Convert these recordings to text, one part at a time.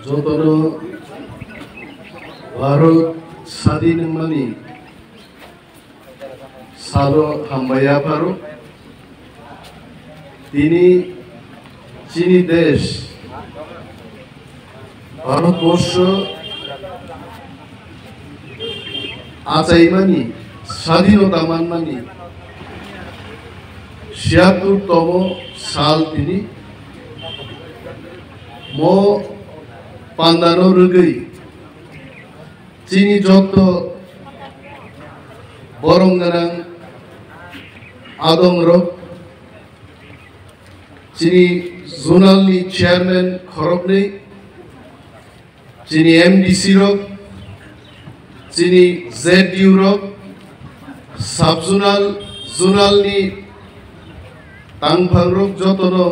joto Bharat Sadin Mani Salo hambai yapharo tini chini desh Bharatborsho achaimani স্বাধীনতা মানমানি ৭৬তম সাল তিনি mo pandano rugui chini joto borongarang adong rok chini zonal ni chairman khorokni chini MDC rok chini ZDU rok subzonal ni tangphang rok jotono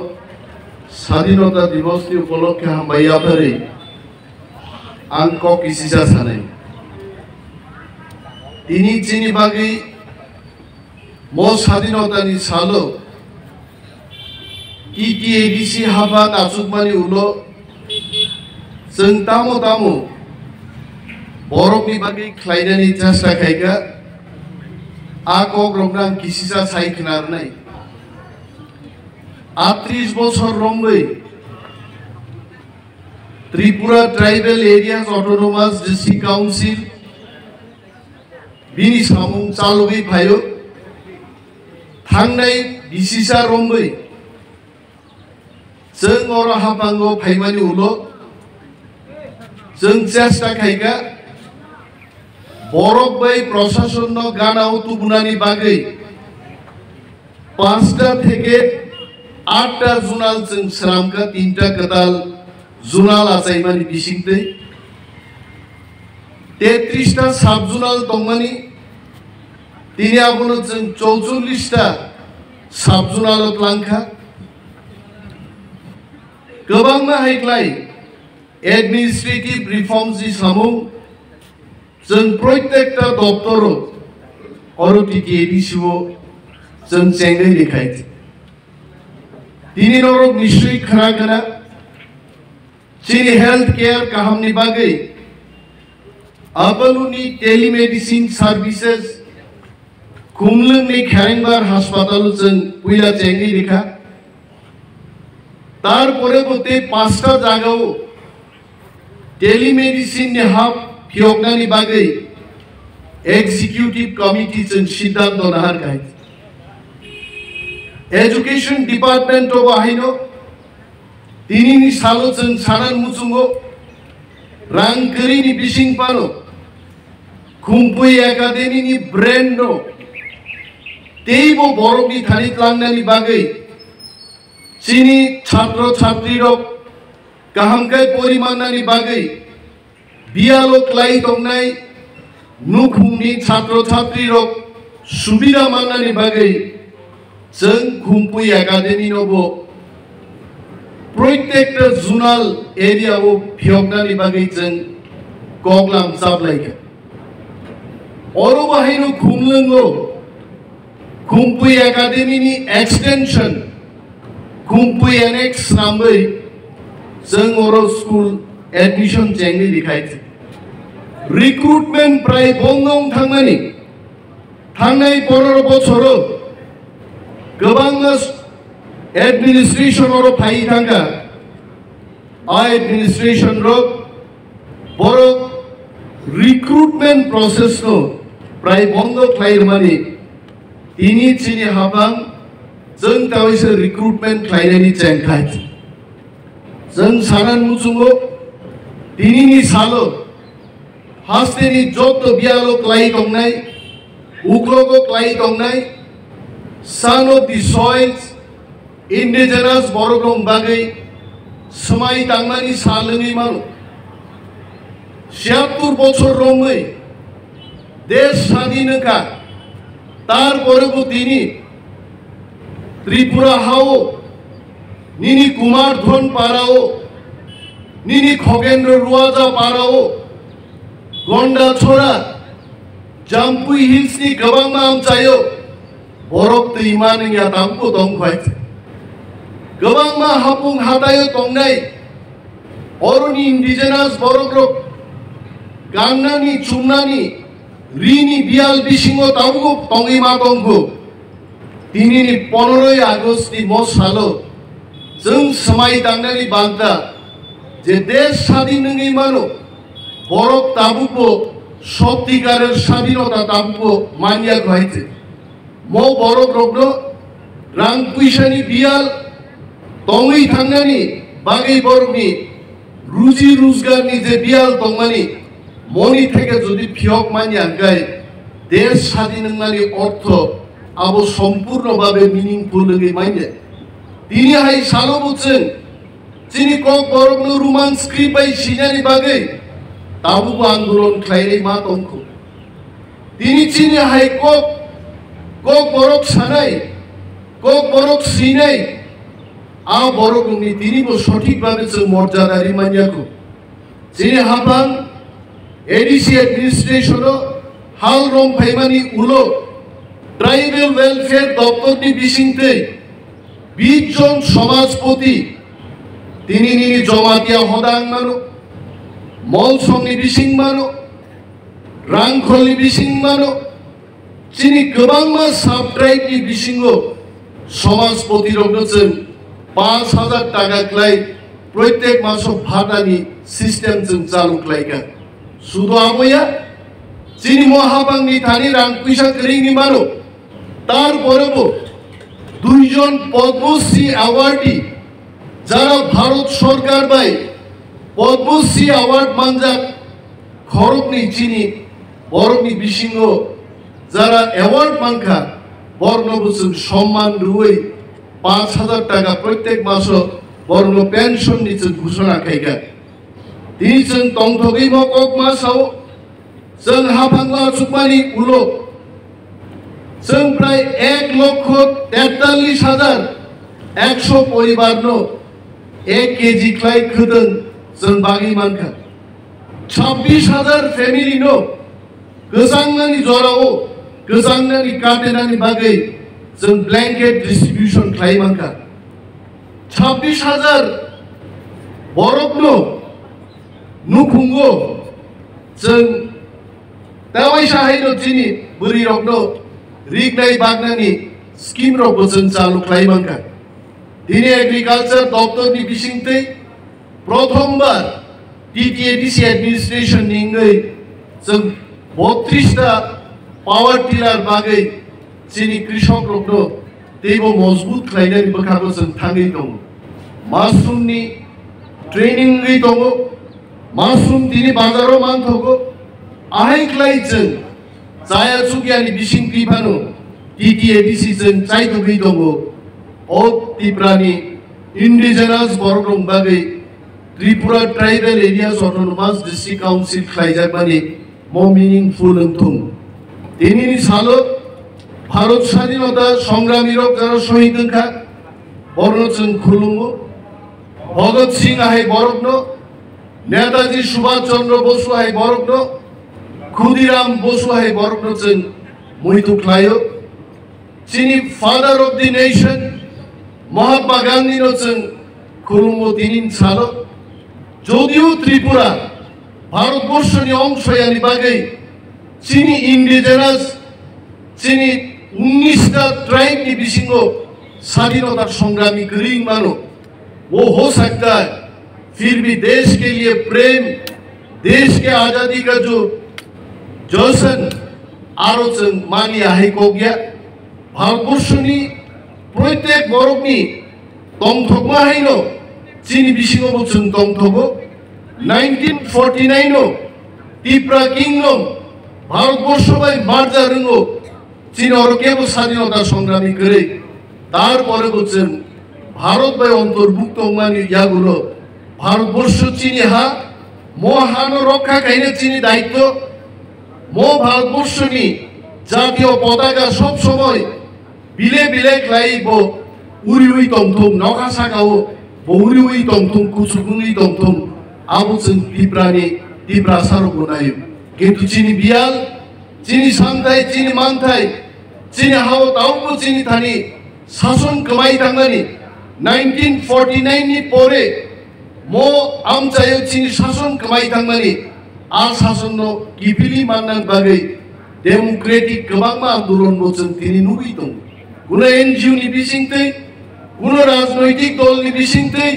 স্বাধীনতা দিবস ni উপলক্ষে hambai yaphari angko kisisa sanai tini chini bagi mo স্বাধীনতা ni salo ADC Hapang Yokmani ulo जों Tamo borokni bagi khlainani chesta khaika akok roknang kisisa sai khwnarnai 38 বছর রংগৈ Tripura Tribal Areas Autonomous District Council bini samung chalogui phayo thangnai bisisa rongoi जों oro hapango phaimani ulo जों chesta khaika borok bai proshasonno ganao tubunani bagei 5টা থেকে 8টা zonal जों स्रामका 3টা कदाल zonal आचाइमानि बिसिंतै 33টা साब জোনাल दंमानि तिनि आबोनो जों 44टा साब জোনাल लांखा गोबांमा हाइक्लाय एडमिनिस्ट्रेटिव रिफर्म्स नि सामुं जों प्रत्येकटा दप्तरो अरटिटि एडिसिओ जों चेंगै देखाय Tini norok nishui khanagana chini health care kahamni bagai abaluni telemedicine services kumlung ni kharingbar hospital जों Puila chengi dekha tar pore bote 5টা জায়গাও telemedicine ni hub phiyognani bagai executive committee जों सिद्धान्त nahar kai Education Department of Ahino, Tini Salo and Sanan Musungo, Rankarini Bishing Pano, Kumpui Academy Brendo, Tebo Borobi Tanit Langani Bagay, Chini Chatro Chatri Rock, Kahamkai Porimanani Bagay, Bialo Klai Tongnai, Nukuni Chatro Chatri Rock, Subira Manani Bagay. जों Kumpui Academy nobo प्रत्येकटा जुनाल एरियाओ फियोगनानि बागै जों गगलाम जाब्लायखा अरो बाहायनो खुमलंगो Kumpui Academy नि extension Kumpui annex नामै जों अरो school admission चेंगनि लिखायथि recruitment प्राय बंगं थांनानि थांनाय 15 बोसोरो गोबां एडमिनिस्ट्रेशन और फाइ थांगा एडमिनिस्ट्रेशन रो बरो रिक्रुटमेंट प्रोसेस नो प्राय बंद खालामनानै इनि चिनि हाबां जों तावैसो रिक्रुटमेंट खालामनायनि चेंखाय जों सानान मुसुंगो दिनिनि सालो हास्तेनि जोतो बियालो क्लाइ दंनाय उग्रगो क्लाइ दंनाय Son of the soils, indigenous borogong bagay, samay tangmani salani manu. ৭৬ বছর রঙে দেশ স্বাধীনকা তারপরেও তিনি ত্রিপুরা হাও নিনি কুমার ধন পারাও নিনি খগেন্দ্র রুয়াজা পারাও গন্ডা ছোড়া জাম্পুই হিলসনি গোবাं नाम चायो borok दैमानि या तामको दंखाय गोबां मा हापुं हादायो दंनाय Oroni indigenous borokrok gangnani chumnani rini bial bisingo taungo tongi matonggo tini ni 15 August ni mo salo जों समाय दांनानै बान्दा जे देश স্বাধীন नङै मानो बरफ ताबुको सत्यिकारेर स्वाधीनता ताबुको मानिया गहायते मो बरफ रग्नो रां पैसानि बियाल तङै थांनानै बागै बरफनि रुजि रोजगारनि जे बियाल दंमानि मनि थेके जुदि फियक मानिया गाय देश स्वाधीन नङानि अर्थ आबो सम्पूर्णभावे मिनिंफुल नङै मानिया Dini hai salo bucen, cini kok borok nu rumang skrip bai sinyani bagai, tabu angguron klairi matongku. Dini cini hai kok borok sanai, kok borok sinai, a borok ni dini bo sotik babe ceng morjadari manyaku. Cini Hapang ADC administration hal rong paimani ulo, tribal welfare doptor ni bisingte. 20 জন সমাজপতি তিনি নিনি জমাতিয়া হদাং মানো মলসংনি বিসিং মানো রাংখলনি বিসিং মানো চিনি गोबांमा সাবট্রাইবনি বিসিংও সমাজপতি রগনছেন 5000 টাকা ক্লাই প্রত্যেক মাসে ভাতানি system जों চালু ক্লাইকা শুধু আময়া চিনি মহাবাংনি থানি রাং পয়সা করিনি মানো তারপরেও দুইজন পদ্মশ্রী অ্যাওয়ার্ডি যারা ভারত সরকার বাই পদ্মশ্রী অ্যাওয়ার্ড মানজাক খরকনি চিনি বরকনি বিসিংহ যারা অ্যাওয়ার্ড মানখা বর্ণবচন সম্মান রুই 5000 টাকা প্রত্যেক মাস বর্ণ পেনশন নিচে ঘোষণা খাইগা তিনি जों তংথগৈ মকক মাসাও जों हाफांला सुकमानि उलो जों प्राय 1,43,100 परिवारनो 1 केजी क्लाइ खोदों जों बागै मानखा 26,000 फेमिलिनो गोजांनानि जराव गोजांनानि काटेनानि बागै जों ब्लेंकेट डिस्ट्रिब्यूशन क्लाइ मानखा 26,000 बरफनो नुखुंगो जों दावाइसा हायनो चिनि बुरि रगनो रिगनाय बागनानि स्कीम रगबो जों चालु खालामनांगोन दिनै एग्रिकालचार दप्तरनि बिसिंथै प्रथमबार टीटीएडीसी एडमिनिस्ट्रेशन निङै जों 32 टा पावर टिलार बागै चिनि कृषक रगनो देबो मजबुत खालामनायनि बखाबो जों थाङै दं मासरुमनि ट्रेनिं गै दङ मासरुम दिनै बाजाराव मानथगो आहायख्लाय जों जाया सुगियानि बिसिं पिफानो टीटीएडीसी जों चाइथगै दङ ओ त्रिपुरानि इंडिजिनास बरगं बागै Tripura tribal areas autonomous district council खालायजाबानि मो मिनिंफुल थुं दिनैनि सालो भारत स्वाधीनता संग्रामीरक जारा शहीद ओंखा बरनो जों खुलुमो भगत सिंह हाय बरगनो नेताजी सुभाष चंद्र बोस हाय बरगनो खुदीराम बोसु हाय बरगनो जों मुहितु खालायो चिनि father of the nation Mahatma Gandhi नो जों खुलुमो दिनैनि सालो যদিও ত্রিপুরা ভারতবর্ষनि অংশयानि बागै चिनि इंडिजिनास चिनि 19 टा ट्राइबनि बिसिङाव स्वाधीनता संग्रामी गरीब मानो वो हो सकता है फिर भी देश के लिए प्रेम देश के आजादी का जो जश्न आरो जों मानि हायको गया भारतबर्षनि प्रत्येक बरफनि दंथगमा हायनो चिनि बिसिङाव जों दंथगो 1949 त्रिपुरा किंगडम भारतबर्ष बाय मार्जा रोंगो चिनि अरकेबो स्वाधीनता संग्रामी गरै तारपरेबो जों भारत बाय अंतर्भुक्त मानि यागुलो भारतबर्ष चिनि हा मो हानो रक्षा खायनो चिनि दायित्व मो भारतबर्षनि जातीय पताका सब समय बिले बिले खालायबो उरि उइ दंथं नखा सागाव बौरि उइ दंथं कुसुगुङै दंथं आबो जों टिप्रासारखौ नायो किन्तु चिनि बियाल चिनि सामथाय चिनि मानथाय चिनि हाव दाउबो चिनि थानि शासन कमाय थांनानि 1949 नि परे mo amchayo chini shason kamai thangmani a shason no kipili manang bagai democratic kabangma andolon bo jeng tini nugui dong kuno NGO ni bisingtei kuno rajnoitik dol ni bisingtei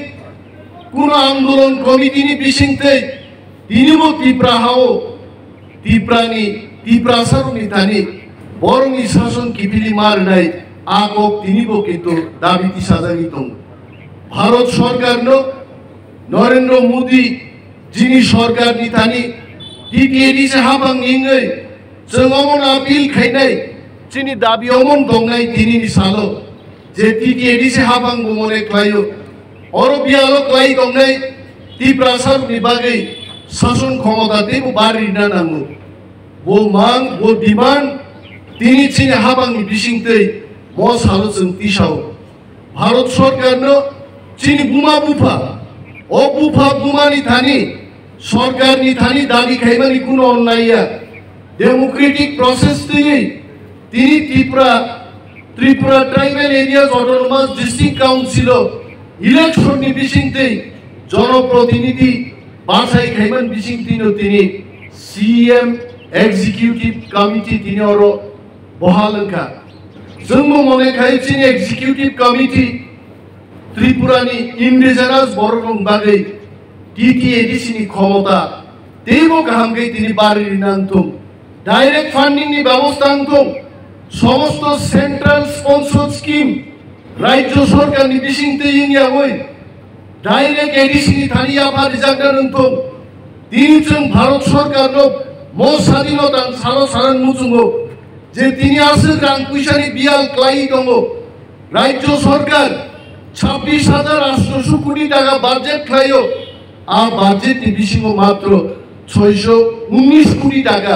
kuno andolon komiti ni bisingtei tini mo tipra hao tiprani tiprasaruni thani borong ni shason kipili marnai agok tini bo kintu dabiti sajagi dong Bharat Sarkar no Narendra Modi যিনি সরকার নিতানি ADC Hapang ingai jengomon apil khainai chini dabi omon dongnai tini ni salo je ADC Hapang bomone klayo oro bialo klai dongnai tiprasar ni bagai শাসন ক্ষমতা দেব বাড়ি না নামু bo mang bo demand tini chini Hapang ni bisingtei mo salo jeng tisao Bharat সরকার no chini buma bufa o bufa buma ni thani সরকার ni thani dabi khaimani kuno onnaiya democratic process tei tini Tripura Tribal Areas Autonomous District Council election ni bisingtei জনপ্রতিনিধি বাছাই খাইমান bisingtino tini CEM Executive Committee tini oro bohalangka jengmo mone khai chini Executive Committee Tripurani indigenous borong bagai ADC ni ক্ষমতা tebo kahamgai tini bari nantum direct funding ni ব্যবস্থা আনতুম সমস্ত central sponsored scheme রাজ্য সরকার ni bisingte ইংয়া হই direct ADC ni thani yapar rizakna nantum tini jeng Bharat সরকার no mo স্বাধীনতা সালো সারান মুচুঙ্গো যে তিনি আসে রাং পুইসানি বিয়াল ক্লাই দঙ্গো রাজ্য সরকার 26,800 কোটি টাকা বাজেট খাইও আর বাজেট ni bisingo মাত্র 619 কোটি টাকা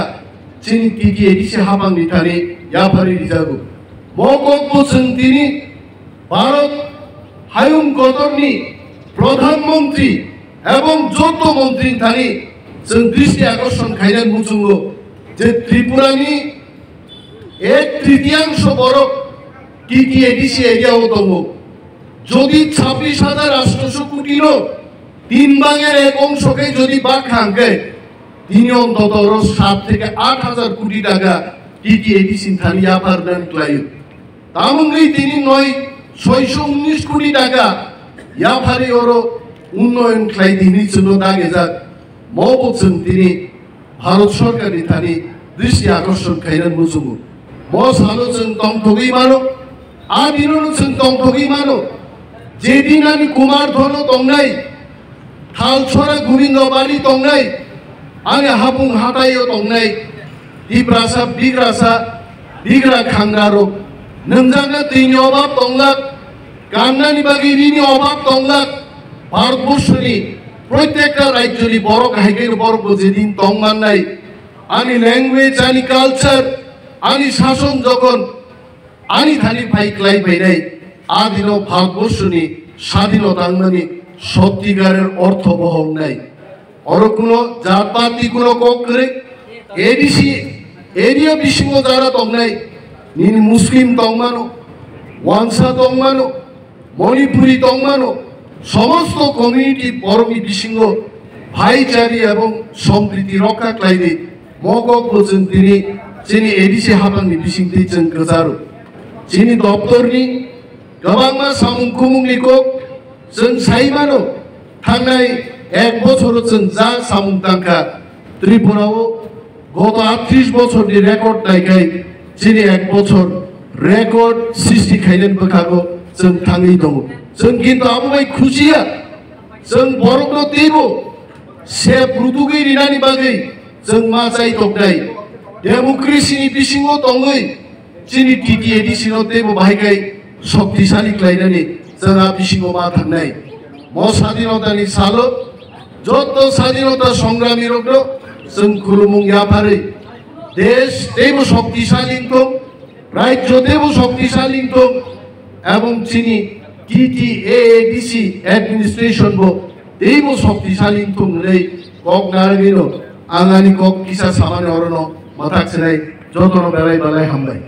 chini ADC Hapang ni thani yaphari rijago mokokbo jeng tini Bharat hayum Kotor ni প্রধানমন্ত্রী এবং joto মন্ত্রী thani jeng দৃষ্টি আকর্ষণ খাইনান মুচুঙ্গো যে ত্রিপুরানি 1/3 বরক ADC এরিয়া হতঙ্গো যদি 26,800 কোটি নো 3 ভাগের 1 অংশকে যদি বাদ খাঙ্গে তিনি অন্তত 7 থেকে 8,000 কোটি টাকা ADC থানি আপার দান ক্লাই তামঙ্গই তিনি 619 কোটি টাকা ইয়াফারি ওরো উন্নয়ন ক্লাই তিনি জন্য দাগে যাক মবচন তিনি ভারত সরকারি থানি দৃষ্টি আকর্ষণ খাইনান মুজুমু ম সালো জং তং থগই মানো আদিননো জং তং থগই মানো যেদিন আমি কুমার ধন তংনাই থালছড়া গোবিন্দ বাড়ি তংনাই আমি হাপুং হাতাইও তংনাই দিপ্রাসা বিগ্রা খাংরারো নমজানা তিনি অভাব তংলাক কান্নানি বাগি ঋণি অভাব তংলাক ভারতবর্ষনি প্রত্যেকটা রাজ্যনি বড় কাহিকের বড় যেদিন তংমান নাই আমি ল্যাঙ্গুয়েজ আনি কালচার আনি শাসন যখন আনি থানি ফাই ক্লাই পাই নাই আদিন ভারতবর্ষনি স্বাধীনতা মানে সত্যিকারের অর্থ বহন নাই অর কোনো জাতপাতি কোনো কক করে ADC এরিয়া বিশিঙ্গ যারা তংনাই নিনি মুসলিম তংমানো ওয়াংসা তংমানো মণিপুরি তংমানো সমস্ত কমিউনিটি বরমি বিশিঙ্গ ভাইচারি এবং সম্প্রীতি রক্ষা ক্লাইদে মকক বচন তিনি যিনি ADC Hapang ni bisingtei jeng kejaru chini doptor ni gabangma samung khwlaikha ni kok jeng saimano thangnai 1 বছর jeng ja samung tangkha Tripurao গত 38 বছর ni record naikai chini 1 বছর record সৃষ্টি খাইলেন বখাগো jeng thangi dong jeng kintu abubai khusia jeng borokno tebo se prutugi rinani bagai jeng ma chai toknai democracy ni bisingo tongoi chini ADC no tebo bhaikai শক্তিশালী ক্লাইনানি জেলা বিশিঙ্গ মা থাকনাই ম স্বাধীনতানি সালো যত স্বাধীনতা সংগ্রামী রগ্ন जों खुलुमुं याफारै देश देव शक्तिशाली दं राज्य देव शक्तिशाली दं এবং চিনি ADC एडमिनिस्ट्रेशन बो देव शक्तिशाली दं नै কক नारगिनो आंगानि কক किसा सामान्य अरनो मथाक सेनाय जतनो बेलाय बालाय हामबाय।